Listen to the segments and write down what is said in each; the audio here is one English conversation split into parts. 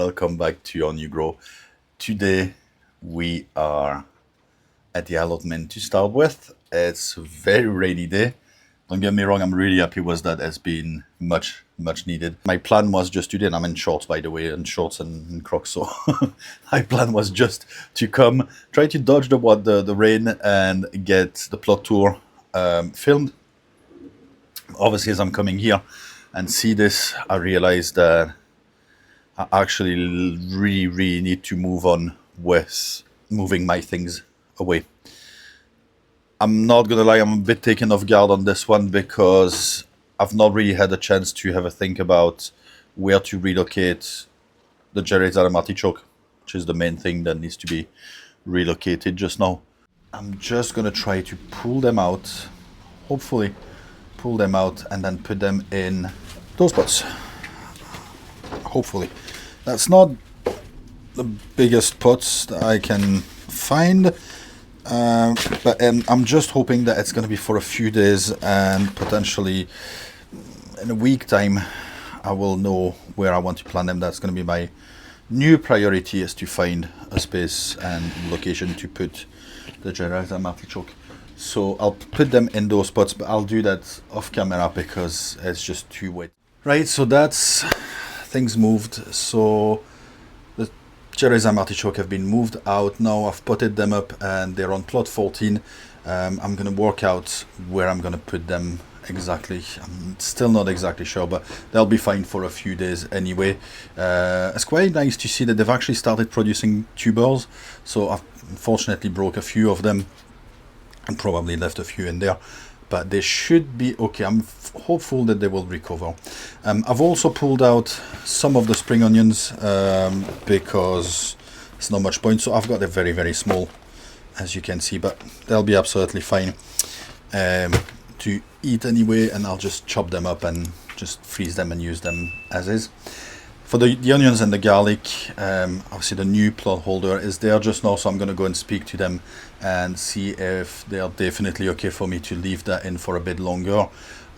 welcome back to your new grow. Today we are at the allotment to start with. It's a very rainy day. Don't get me wrong, I'm really happy with that. It's been much needed. My plan was just today, and I'm in shorts by the way, and shorts and Crocs, so my plan was just to come, try to dodge the rain and get the plot tour filmed. Obviously, as I'm coming here and see this, I realized that I actually really need to move on with moving my things away. I'm not gonna lie, I'm a bit taken off guard on this one because I've not really had a chance to have a think about where to relocate the Jerusalem artichoke, which is the main thing that needs to be relocated just now. I'm just gonna try to pull them out, hopefully pull them out and then put them in those pots. Hopefully. That's not the biggest pots that I can find, but I'm just hoping that it's going to be for a few days, and potentially in a week time I will know where I want to plant them. That's going to be my new priority, is to find a space and location to put the Jerusalem artichoke. So I'll put them in those pots, but I'll do that off camera because it's just too wet. Right, so that's things moved. So the Jerusalem artichoke have been moved out. Now I've potted them up and they're on plot 14. I'm going to work out where I'm going to put them exactly. I'm still not exactly sure, but they'll be fine for a few days anyway. It's quite nice to see that they've actually started producing tubers. So I've unfortunately broke a few of them and probably left a few in there, but they should be okay. I'm hopeful that they will recover. I've also pulled out some of the spring onions because it's not much point. So I've got a very small, as you can see, but they'll be absolutely fine to eat anyway, and I'll just chop them up and just freeze them and use them as is. For the onions and the garlic, obviously the new plot holder is there just now, so I'm going to go and speak to them and see if they are definitely okay for me to leave that in for a bit longer.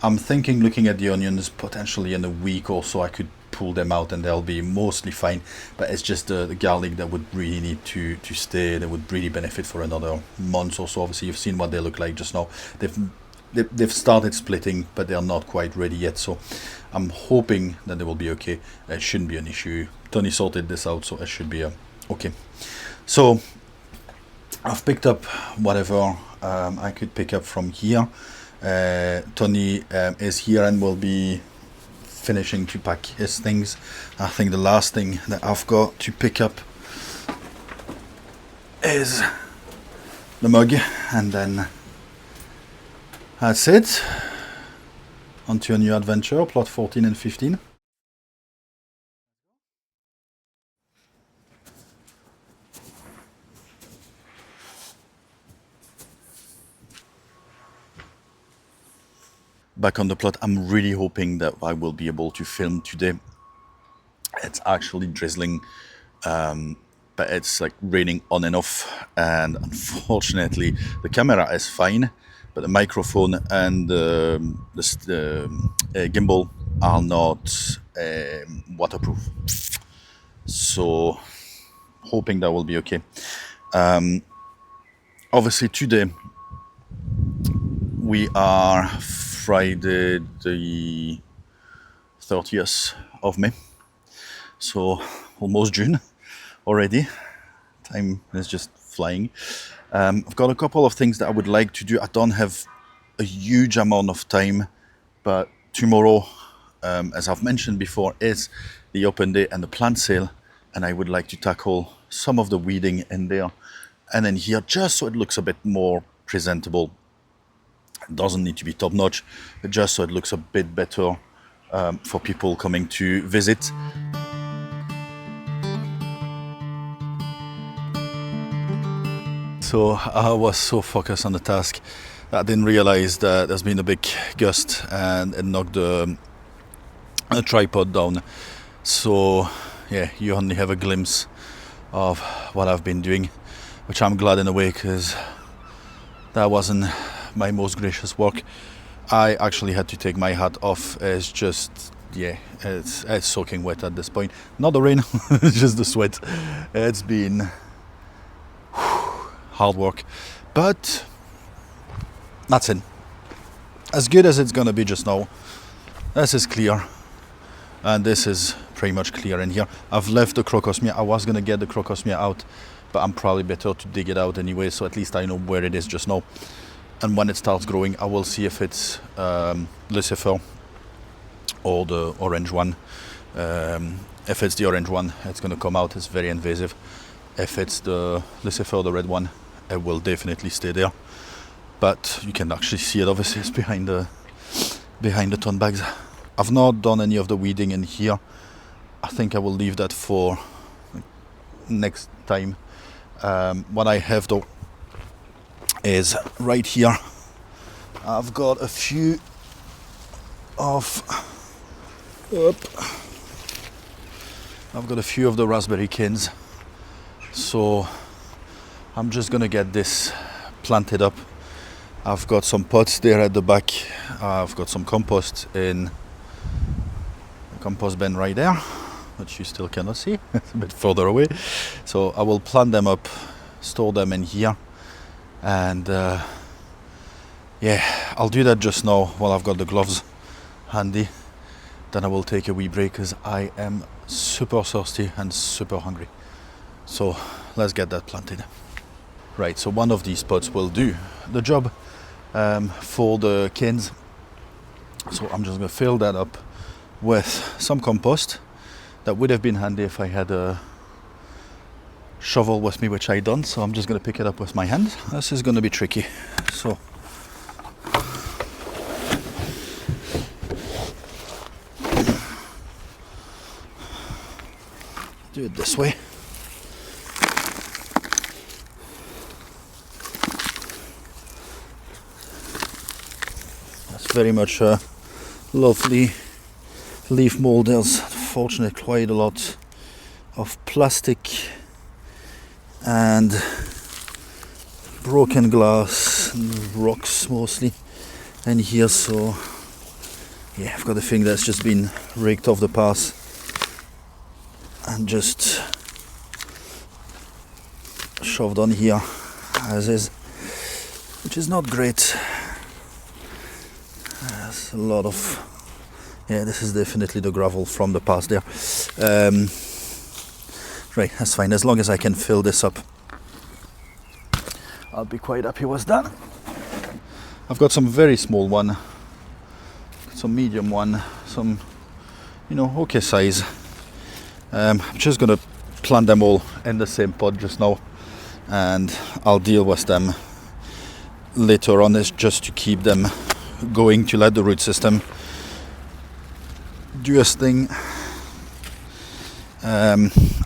I'm thinking, looking at the onions, potentially in a week or so I could pull them out and they'll be mostly fine, but it's just the garlic that would really need to stay. They would really benefit for another month or so. Obviously you've seen what they look like just now. They've started splitting, but they're not quite ready yet, so I'm hoping that they will be okay. It shouldn't be an issue. Tony sorted this out, so it should be okay. So I've picked up whatever I could pick up from here. Tony is here and will be finishing to pack his things. I think the last thing that I've got to pick up is the mug, and then that's it. On to a new adventure, plot 14 and 15. Back on the plot, I'm really hoping that I will be able to film today. It's actually drizzling, but it's like raining on and off, and unfortunately the camera is fine, but the microphone and the gimbal are not waterproof. So hoping that will be okay. Obviously today we are Friday the 30th of May, so almost June already. Time is just flying. I've got a couple of things that I would like to do. I don't have a huge amount of time, but tomorrow, as I've mentioned before, is the open day and the plant sale, and I would like to tackle some of the weeding in there and then here, just so it looks a bit more presentable. It doesn't need to be top notch, but just so it looks a bit better for people coming to visit. So I was so focused on the task that I didn't realize that there's been a big gust and it knocked the tripod down. So yeah, you only have a glimpse of what I've been doing, which I'm glad in a way, because that wasn't my most gracious work. I actually had to take my hat off. It's just yeah, it's soaking wet at this point. Not the rain, it's just the sweat. It's been hard work, but that's it. As good as it's gonna be just now. This is clear, and this is pretty much clear in here. I've left the crocosmia. I was gonna get the crocosmia out, but I'm probably better to dig it out anyway, so at least I know where it is just now. And when it starts growing, I will see if it's Lucifer or the orange one. If it's the orange one, it's gonna come out. It's very invasive. If it's the Lucifer, the red one, it will definitely stay there. But you can actually see it, obviously it's behind the ton bags. I've not done any of the weeding in here. I think I will leave that for next time. What I have though is right here, I've got a few of the raspberry canes, so I'm just gonna get this planted up. I've got some pots there at the back. I've got some compost in the compost bin right there, which you still cannot see. It's a bit further away. So I will plant them up, store them in here, and yeah, I'll do that just now while I've got the gloves handy. Then I will take a wee break because I am super thirsty and super hungry. So let's get that planted. Right, so one of these pots will do the job for the canes. So I'm just going to fill that up with some compost. That would have been handy if I had a shovel with me, which I don't. So I'm just going to pick it up with my hand. This is going to be tricky. So do it this way. That's very much a lovely leaf mold. There's unfortunately quite a lot of plastic and broken glass and rocks mostly in here, so yeah, I've got a thing that's just been raked off the path and just shoved on here as is, which is not great. There's a lot of, yeah, this is definitely the gravel from the past there. Right, that's fine. As long as I can fill this up, I'll be quite happy with that. I've got some very small one, some medium one, some, you know, okay size. I'm just gonna plant them all in the same pot just now, and I'll deal with them later on. It's just to keep them going, to let the root system do its thing.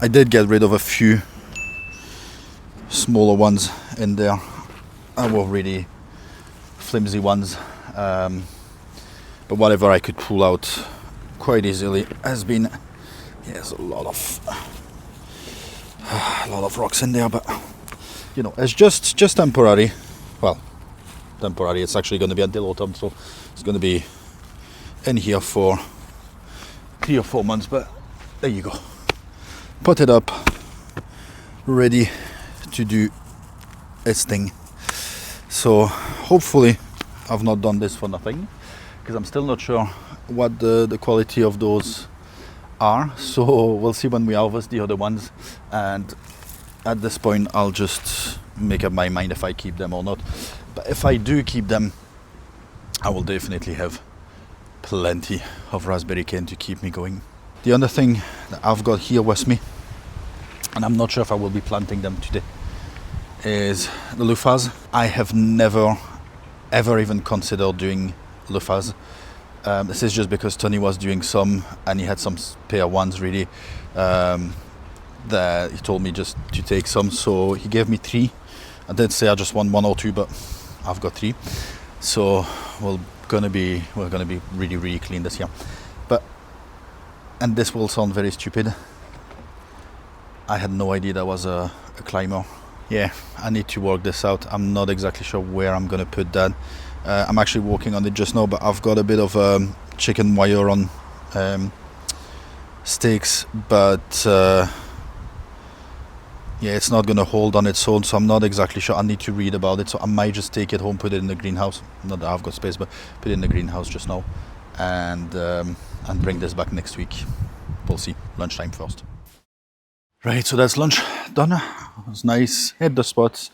I did get rid of a few smaller ones in there. I were really flimsy ones, but whatever I could pull out quite easily has been. There's a lot of rocks in there, but you know, it's just temporary. Well, temporary. It's actually going to be until autumn, so it's going to be in here for 3 or 4 months. But there you go. Put it up, ready to do its thing. So hopefully I've not done this for nothing, because I'm still not sure what the quality of those are. So we'll see when we harvest the other ones, and at this point I'll just make up my mind if I keep them or not. But if I do keep them, I will definitely have plenty of raspberry cane to keep me going. The other thing that I've got here with me, and I'm not sure if I will be planting them today, is the loofahs. I have never ever even considered doing loofahs. This is just because Tony was doing some and he had some spare ones really, that he told me just to take some, so he gave me 3. I did say I just want 1 or 2, but I've got 3, so we're gonna be really clean this year. But, and this will sound very stupid, I had no idea that was a climber. Yeah, I need to work this out. I'm not exactly sure where I'm gonna put that. I'm actually working on it just now, but I've got a bit of chicken wire on stakes, but yeah, it's not gonna hold on its own, so I'm not exactly sure. I need to read about it, so I might just take it home, put it in the greenhouse. Not that I've got space, but put it in the greenhouse just now, and bring this back next week. We'll see. Lunchtime first. Right, so that's lunch done. It was nice. Hit the spots.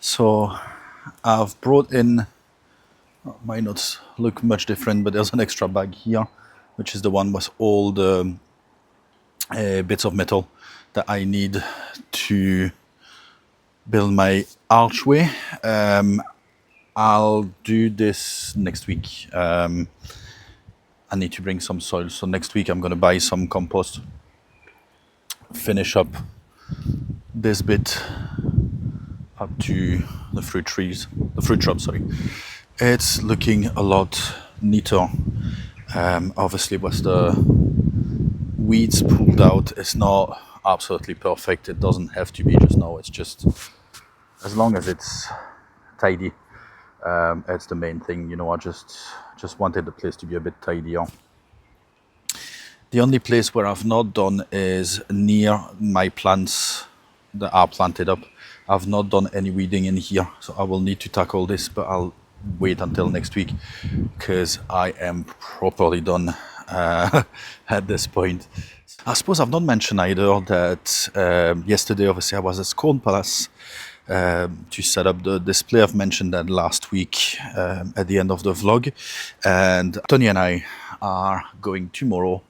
So I've brought in, might not look much different, but there's an extra bag here, which is the one with all the bits of metal that I need to build my archway. I'll do this next week. I need to bring some soil, so next week I'm going to buy some compost, finish up this bit up to the fruit shrubs, sorry. It's looking a lot neater. Obviously with the weeds pulled out, it's not absolutely perfect. It doesn't have to be just now. It's just, as long as it's tidy, it's the main thing. You know, I just wanted the place to be a bit tidier. The only place where I've not done is near my plants that are planted up. I've not done any weeding in here, so I will need to tackle this, but I'll wait until next week because I am properly done at this point. I suppose I've not mentioned either that yesterday, obviously, I was at Scone Palace to set up the display. I've mentioned that last week at the end of the vlog, and Tony and I are going tomorrow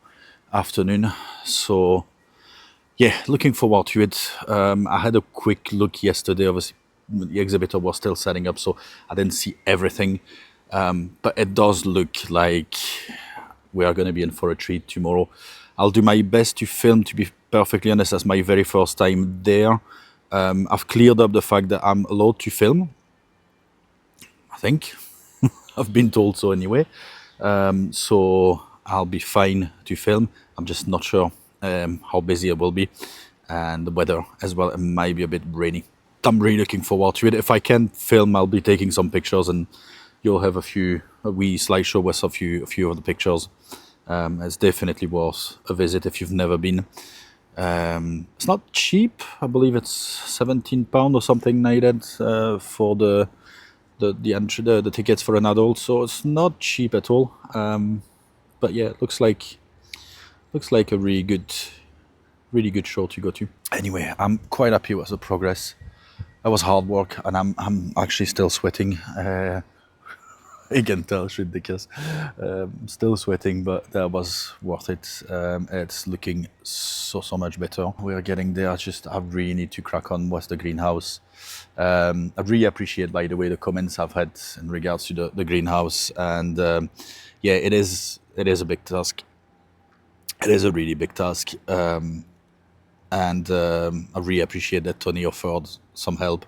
afternoon, so yeah, looking forward to it. I had a quick look yesterday. Obviously, the exhibitor was still setting up, so I didn't see everything, but it does look like we are going to be in for a treat tomorrow. I'll do my best to film, to be perfectly honest. That's my very first time there. I've cleared up the fact that I'm allowed to film, I think. I've been told so anyway. So I'll be fine to film. I'm just not sure how busy it will be, and the weather as well. It might be a bit rainy. I'm really looking forward to it. If I can film, I'll be taking some pictures, and you'll have a wee slideshow with a few of the pictures. It's definitely worth a visit if you've never been. It's not cheap. I believe it's £17 or something like that for the entry, the tickets for an adult. So it's not cheap at all. But yeah, it looks like a really good show to go to. Anyway, I'm quite happy with the progress. That was hard work, and I'm actually still sweating. You can tell it's ridiculous. Still sweating, but that was worth it. It's looking so much better. We're getting there. I really need to crack on with the greenhouse. I really appreciate, by the way, the comments I've had in regards to the greenhouse, and yeah, it is a big task. It is a really big task, and I really appreciate that Tony offered some help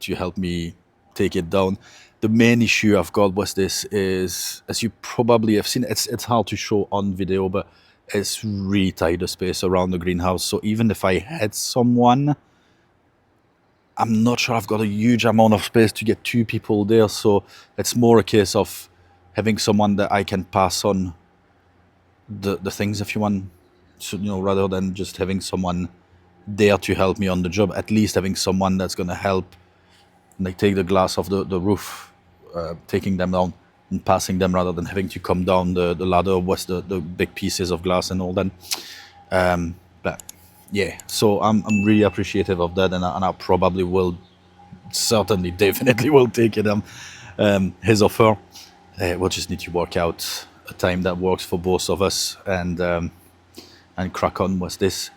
to help me take it down. The main issue I've got with this is, as you probably have seen, it's hard to show on video, but it's really tight, the space around the greenhouse. So even if I had someone, I'm not sure I've got a huge amount of space to get two people there. So it's more a case of having someone that I can pass on the things, if you want. So, you know, rather than just having someone there to help me on the job, at least having someone that's going to help, like, take the glass off the roof, taking them down and passing them, rather than having to come down the ladder with the big pieces of glass and all that. But yeah, so I'm really appreciative of that, and I probably will, certainly, definitely will take it, his offer. We'll just need to work out a time that works for both of us, and crack on with this.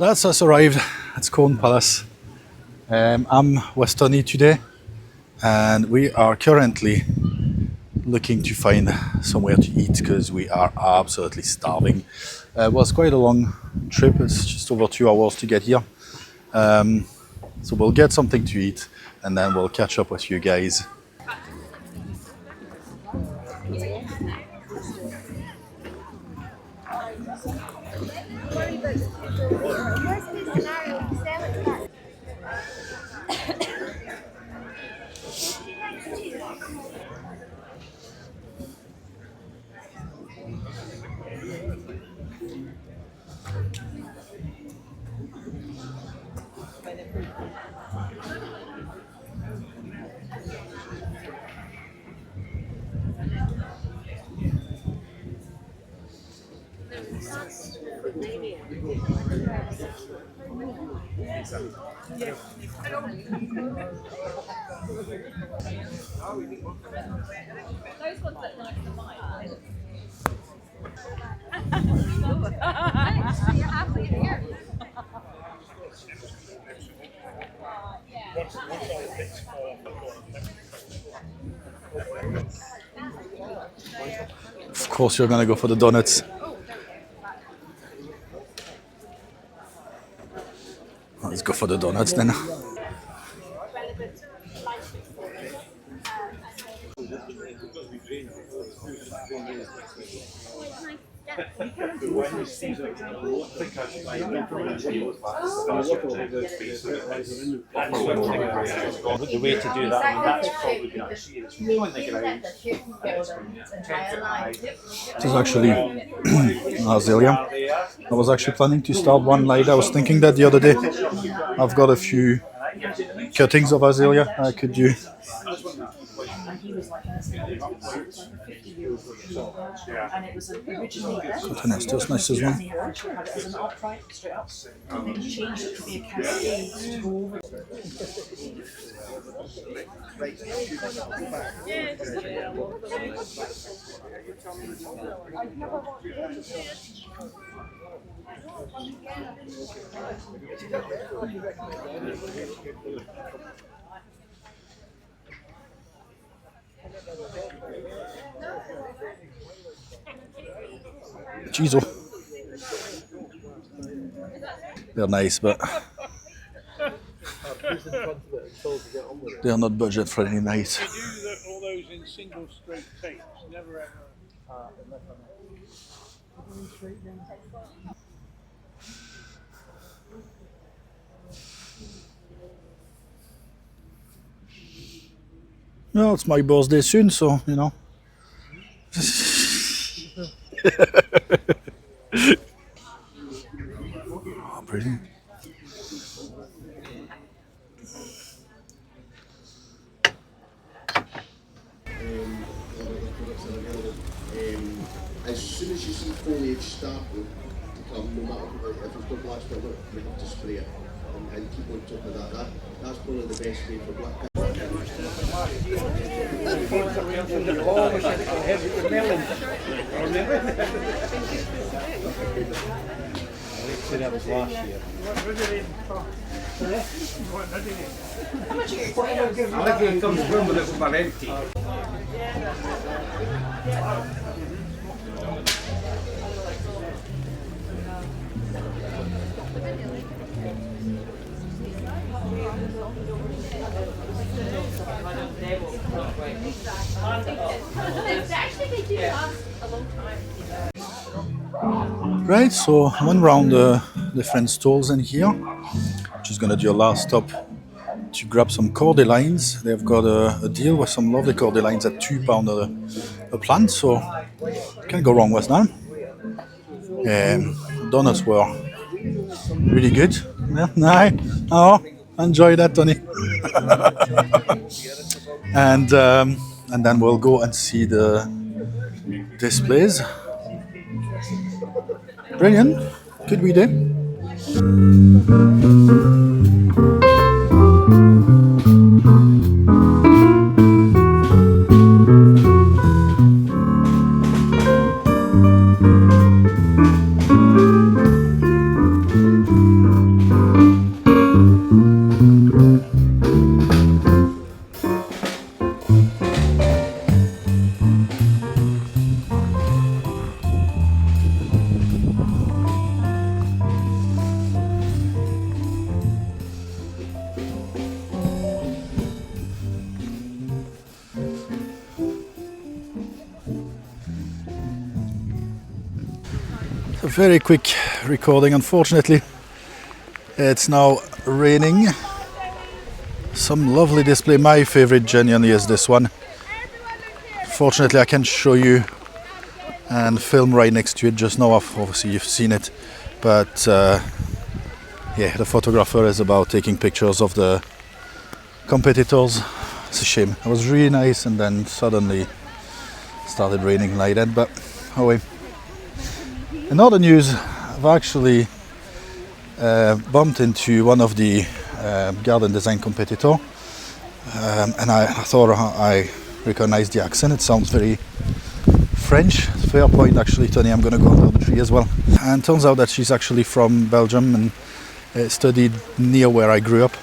That's us arrived at Scone Palace. I'm with Tony today, and we are currently looking to find somewhere to eat because we are absolutely starving. It was quite a long trip, it's just over 2 hours to get here. So we'll get something to eat and then we'll catch up with you guys. Of course you're gonna go for the donuts. Let's go for the donuts then. The way to do that, I mean, that's probably been on the ground. This is actually azalea. I was actually planning to start one light. I was thinking that the other day. I've got a few cuttings of azalea I could do. Cotton is just nice as well. Jeez, oh. They're nice, but they're not budget friendly nice. They do all those in single straight tapes, never ever. No, it's my birthday soon, so you know. Oh, brilliant. As soon as you see foliage starting to come, no matter if it's got black spot, you have to spray it and keep on top of that. That's probably the best way for black. That was last year. I like it comes from with it about empty. Right, so I went around the different stalls in here. Just gonna do a last stop to grab some cordylines. They've got a deal with some lovely cordylines at £2 a plant, so can't go wrong with that. Donuts were really good. Yeah, oh, enjoy that, Tony. and then we'll go and see the displays. Brilliant. Good we do. very quick recording. Unfortunately, it's now raining. Some lovely display. My favorite genuinely is this one. Fortunately, I can show you and film right next to it just now. Obviously, you've seen it, but yeah, the photographer is about taking pictures of the competitors. It's a shame. It was really nice, and then suddenly started raining like that. But oh wait. In other news, I've actually bumped into one of the garden design competitor, and I thought I recognized the accent. It sounds very French. Fair point, actually, Tony. I'm going to go under the tree as well. And turns out that she's actually from Belgium and studied near where I grew up.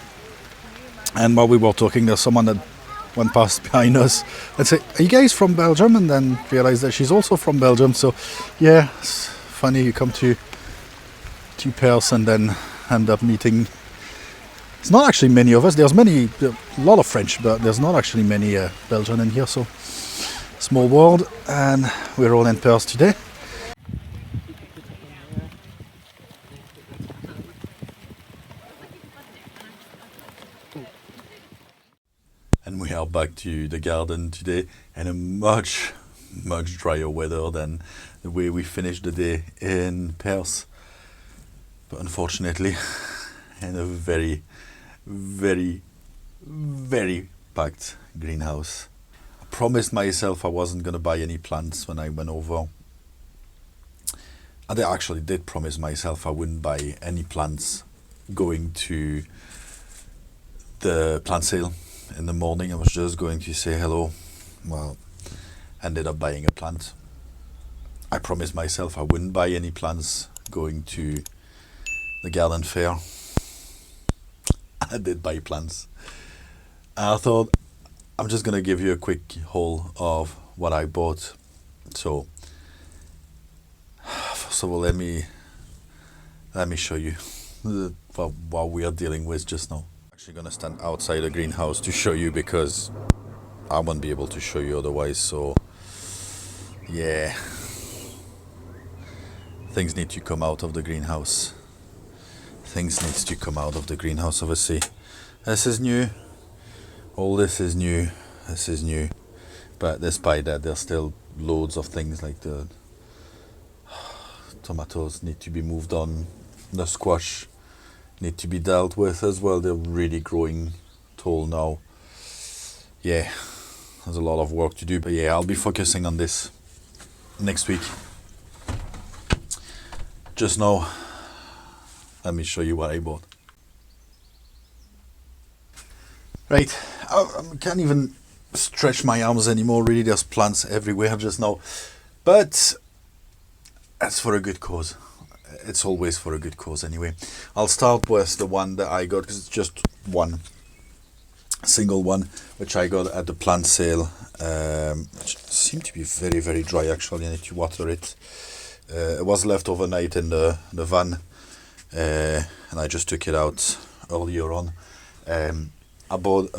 And while we were talking, there's someone that went past behind us and said, "Are you guys from Belgium?" And then realized that she's also from Belgium. So yeah, it's funny, you come to Perth and then end up meeting. It's not actually many of us. There's a lot of French, but there's not actually many Belgian in here. So small world, and we're all in Perth today. And we are back to the garden today, in a much drier weather than the way we finished the day in Perth. But unfortunately, in a very packed greenhouse. I promised myself I wasn't going to buy any plants when I went over. And I actually did promise myself I wouldn't buy any plants going to the plant sale in the morning. I was just going to say hello. Well, ended up buying a plant. I promised myself I wouldn't buy any plants going to the garden fair. I did buy plants. I thought I'm just gonna give you a quick haul of what I bought. So first of all, let me show you what we are dealing with just now. I'm actually gonna stand outside the greenhouse to show you, because I won't be able to show you otherwise. So yeah, things need to come out of the greenhouse. Things needs to come out of the greenhouse, obviously. This is new. All this is new. This is new. But despite that, there's still loads of things, like the tomatoes need to be moved on. The squash need to be dealt with as well. They're really growing tall now. Yeah, there's a lot of work to do. But yeah, I'll be focusing on this next week. Just now, let me show you what I bought. Right, I can't even stretch my arms anymore, really. There's plants everywhere just now. But that's for a good cause. It's always for a good cause anyway. I'll start with the one that I got, because it's just one single one, which I got at the plant sale. Which seemed to be very dry, actually. I need to water it. It was left overnight in the van. And I just took it out earlier on. I bought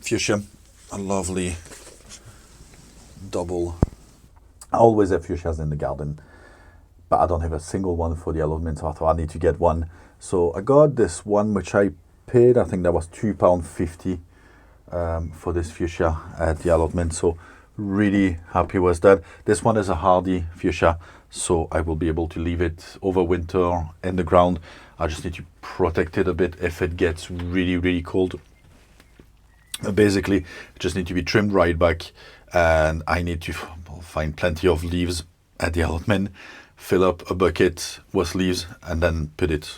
fuchsia, a lovely double. I always have fuchsias in the garden, but I don't have a single one for the allotment, so I thought I need to get one. So I got this one, which I paid, I think that was £2.50 for this fuchsia at the allotment. So really happy with that. This one is a hardy fuchsia, so I will be able to leave it over winter in the ground. I just need to protect it a bit if it gets really cold. Basically, it just need to be trimmed right back, and I need to find plenty of leaves at the allotment, fill up a bucket with leaves, and then put it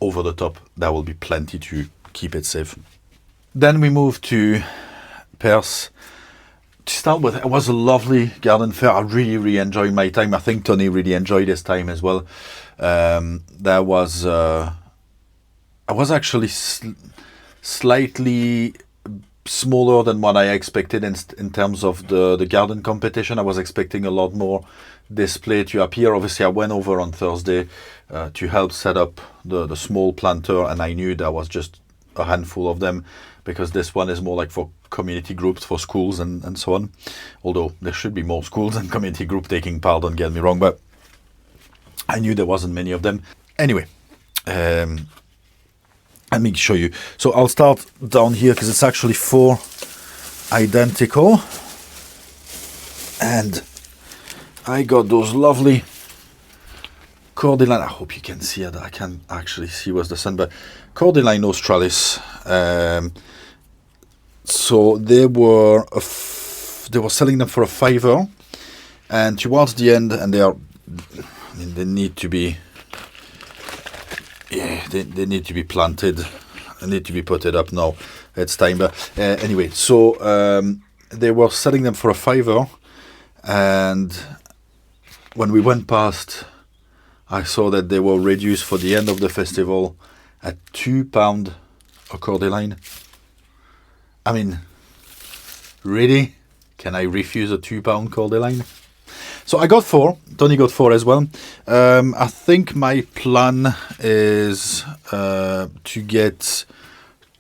over the top. That will be plenty to keep it safe. Then we move to Perth. To start with, it was a lovely garden fair. I really enjoyed my time. I think Tony really enjoyed his time as well. There was I was actually slightly smaller than what I expected in terms of the garden competition. I was expecting a lot more display to appear. Obviously, I went over on Thursday to help set up the small planter, and I knew there was just a handful of them, because this one is more like for community groups, for schools and so on. Although there should be more schools and community group taking part, don't get me wrong, but I knew there wasn't many of them. Anyway, let me show you. So I'll start down here because it's actually 4 identical. And I got those lovely Cordyline. I hope you can see it. I can't actually see with the sun, but Cordyline australis. So they were selling them for a $5, and towards the end, and they need to be, they need to be planted. They need to be putted up now. It's time. But anyway, so they were selling them for a $5, and when we went past, I saw that they were reduced for the end of the festival at £2 a Cordyline. I mean, really? Can I refuse a £2 Cordyline? So I got 4. Tony got 4 as well. I think my plan is to get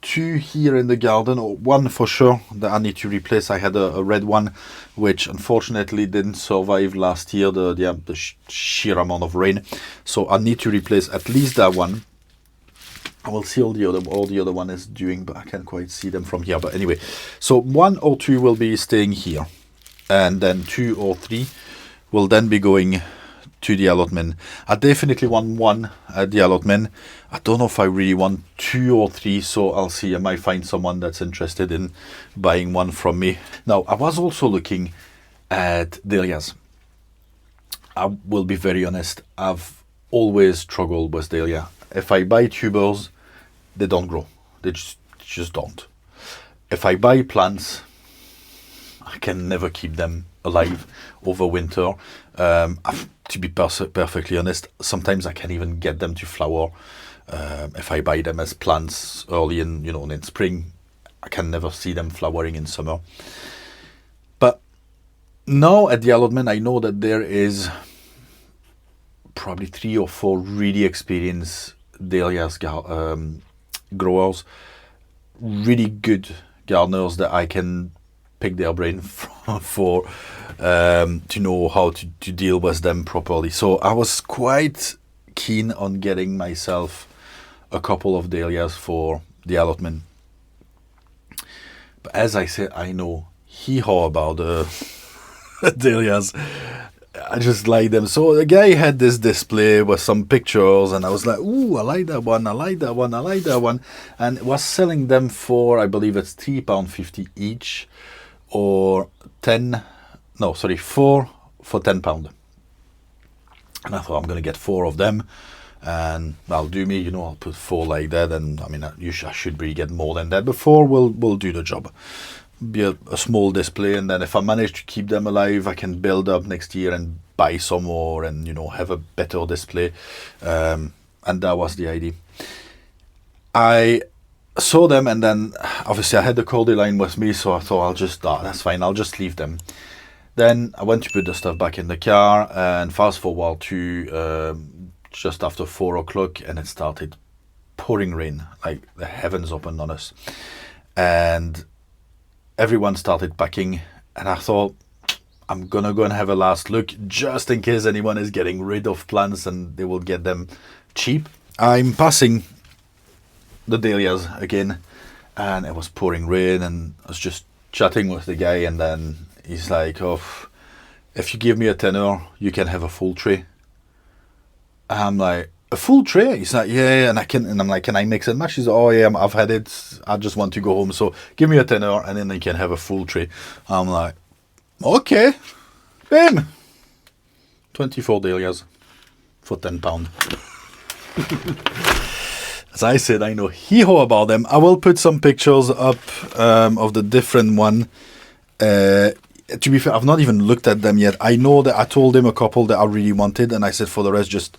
2 here in the garden, or 1 for sure that I need to replace. I had a red one, which unfortunately didn't survive last year, the sheer amount of rain. So I need to replace at least that one. I will see all the other one is doing, but I can't quite see them from here. But anyway, so 1 or 2 will be staying here, and then 2 or 3 will then be going to the allotment. I definitely want 1 at the allotment. I don't know if I really want 2 or 3, so I'll see. I might find someone that's interested in buying 1 from me. Now, I was also looking at dahlias. I will be very honest, I've always struggled with dahlia. If I buy tubers, they don't grow. They just don't. If I buy plants, I can never keep them alive over winter. To be perfectly honest, sometimes I can't even get them to flower. If I buy them as plants early in spring, I can never see them flowering in summer. But now at the allotment, I know that there is probably 3 or 4 really experienced dahlias growers, really good gardeners that I can pick their brain for to know how to deal with them properly. So I was quite keen on getting myself a couple of dahlias for the allotment. But as I said, I know hee-haw about dahlias. I just like them. So the guy had this display with some pictures, and I was like, ooh, I like that one, I like that one, I like that one. And was selling them for, I believe it's £3.50 each, or 4 for £10. And I thought, I'm going to get 4 of them, and I'll do me, I'll put 4 like that. And I mean, I should really get more than that, but 4 will do the job. Be a small display, and then if I manage to keep them alive, I can build up next year and buy some more, and have a better display. And that was the idea. I saw them, and then obviously I had the Cordyline with me, so I thought that's fine, I'll just leave them. Then I went to put the stuff back in the car, and fast forward to just after 4 o'clock, and it started pouring rain, like the heavens opened on us, and everyone started packing, and I thought, I'm gonna go and have a last look just in case anyone is getting rid of plants and they will get them cheap. I'm passing the dahlias again, and it was pouring rain, and I was just chatting with the guy, and then he's like, oh, if you give me a tenner, you can have a full tray. I'm like, a full tray? He's like, yeah, and I'm like, can I mix and match? He's like, oh yeah, I've had it, I just want to go home, so give me a tenner, and then you can have a full tray. I'm like, okay, bam, 24 dahlias for £10. As I said, I know hee-haw about them. I will put some pictures up of the different one. To be fair, I've not even looked at them yet. I know that I told him a couple that I really wanted, and I said for the rest, just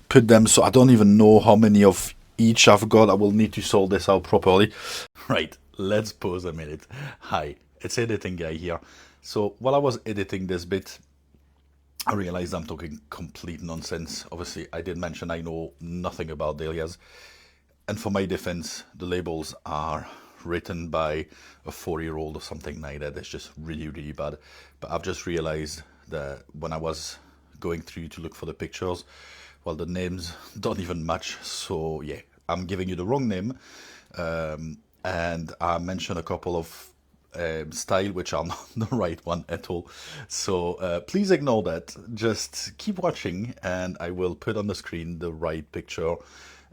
put them. So I don't even know how many of each I've got. I will need to sort this out properly. Right, let's pause a minute. Hi, it's editing guy here. So while I was editing this bit, I realized I'm talking complete nonsense. Obviously, I did mention I know nothing about dahlias. And for my defense, the labels are written by a 4-year-old or something like that. It's just really, really bad. But I've just realized that when I was going through to look for the pictures, well, the names don't even match. So yeah, I'm giving you the wrong name. And I mentioned a couple of style which are not the right one at all. So please ignore that. Just keep watching, and I will put on the screen the right picture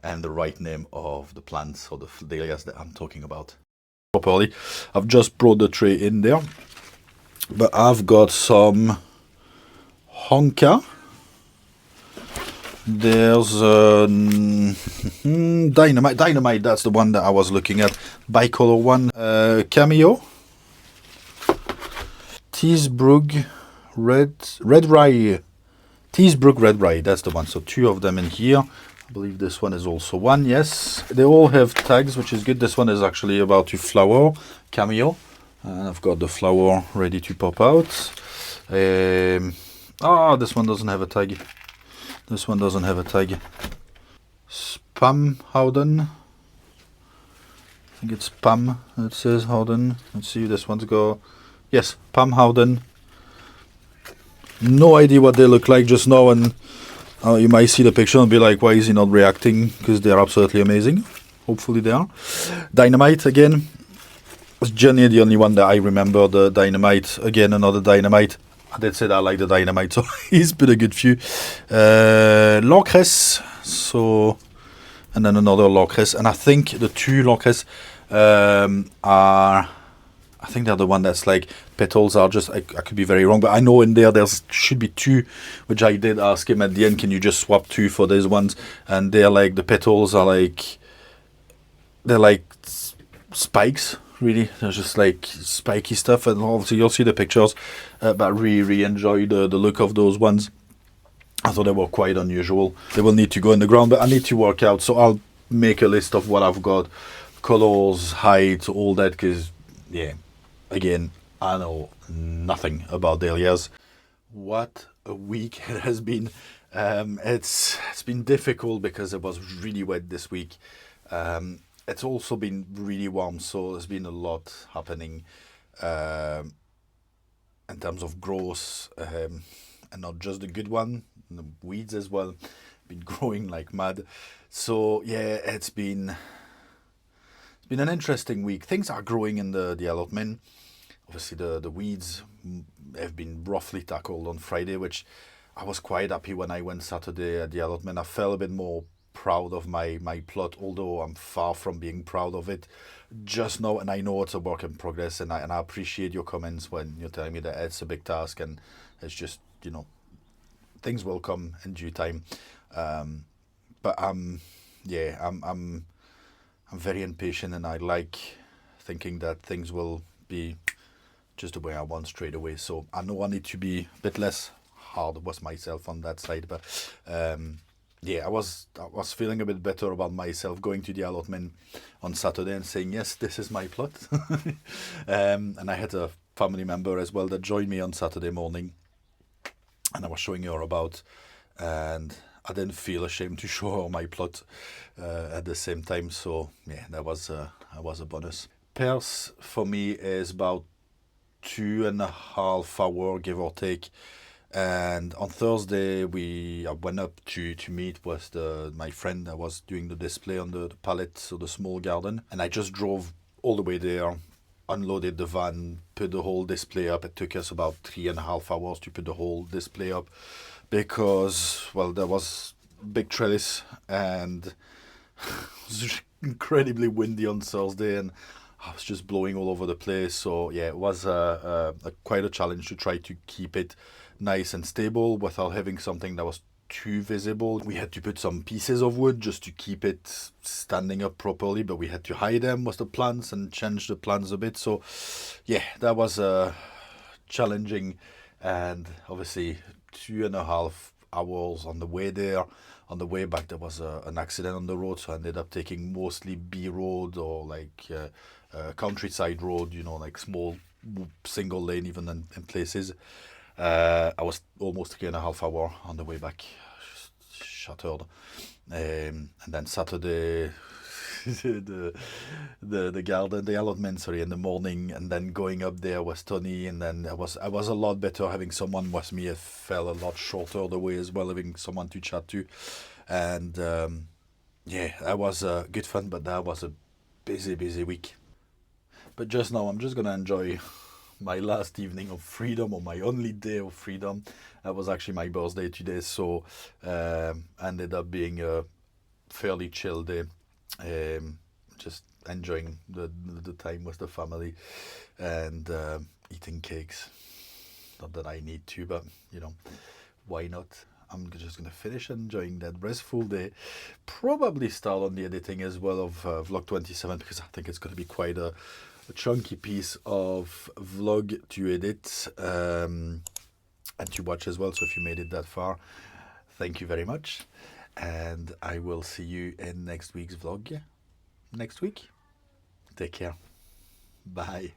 and the right name of the plants or the dahlias that I'm talking about properly. I've just brought the tray in there, but I've got some honka. There's dynamite. That's the one that I was looking at. Bicolor one. Cameo. Teesbrook red rye. Teesbrook red rye. That's the one. So 2 of them in here. I believe this one is also one. Yes, they all have tags, which is good. This one is actually about to flower. Cameo. And I've got the flower ready to pop out. This one doesn't have a tag. This one doesn't have a tag. Spam Howden. I think it's Pam. It says Howden. Let's see if this one's go. Yes, Pam Howden. No idea what they look like just now, and you might see the picture and be like, why is he not reacting? Because they're absolutely amazing. Hopefully they are. Dynamite again. It's generally the only one that I remember. The dynamite. Again, another dynamite. I did say that I like the dynamite, so he's been a good few. Locres, so, and then another Locres, and I think the 2 Locres are, I think they're the one that's like petals are just, I could be very wrong, but I know in there should be 2, which I did ask him at the end, can you just swap 2 for these ones? And they're like, the petals are like, they're like spikes. Really, they're just like spiky stuff, and obviously you'll see the pictures, but I really enjoy the look of those ones. I thought they were quite unusual. They will need to go in the ground, but I need to work out, so I'll make a list of what I've got, colors, height, all that, because yeah, again, I know nothing about dahlias. What a week it has been. It's been difficult because it was really wet this week. It's also been really warm, so there's been a lot happening in terms of growth, and not just the good one, the weeds as well, been growing like mad. So yeah, it's been an interesting week. Things are growing in the allotment. Obviously, the weeds have been roughly tackled on Friday, which I was quite happy when I went Saturday at the allotment. I felt a bit more proud of my plot, although I'm far from being proud of it just now, and I know it's a work in progress, and I appreciate your comments when you're telling me that it's a big task, and it's just, things will come in due time. But I'm very impatient, and I like thinking that things will be just the way I want straight away. So I know I need to be a bit less hard with myself on that side, but yeah, I was feeling a bit better about myself going to the allotment on Saturday and saying, yes, this is my plot. And I had a family member as well that joined me on Saturday morning, and I was showing her about, and I didn't feel ashamed to show her my plot at the same time. So yeah, that was a bonus. Pairs for me is about 2.5 hours, give or take. And on Thursday, I went up to meet with my friend that was doing the display on the pallet, so the small garden. And I just drove all the way there, unloaded the van, put the whole display up. It took us about 3.5 hours to put the whole display up because, well, there was big trellis and it was incredibly windy on Thursday, and I was just blowing all over the place. So yeah, it was quite a challenge to try to keep it nice and stable without having something that was too visible. We had to put some pieces of wood just to keep it standing up properly, but we had to hide them with the plants and change the plants a bit. So yeah, that was challenging, and obviously 2.5 hours on the way there. On the way back, there was an accident on the road, so I ended up taking mostly B road or like countryside road, like small single lane even in places. I was almost 3.5 hours on the way back, shattered. And then Saturday, the garden, the allotment, sorry, in the morning, and then going up there was Tony, and then I was a lot better having someone with me. It felt a lot shorter the way as well, having someone to chat to, and yeah, that was good fun, but that was a busy week. But just now, I'm just gonna enjoy my last evening of freedom, or my only day of freedom. That was actually my birthday today, so ended up being a fairly chill day. Just enjoying the time with the family, and eating cakes. Not that I need to, but you know, why not? I'm just gonna finish enjoying that restful day. Probably start on the editing as well of vlog 27, because I think it's gonna be quite a chunky piece of vlog to edit and to watch as well. So if you made it that far, thank you very much, and I will see you in next week's vlog next week. Take care. Bye.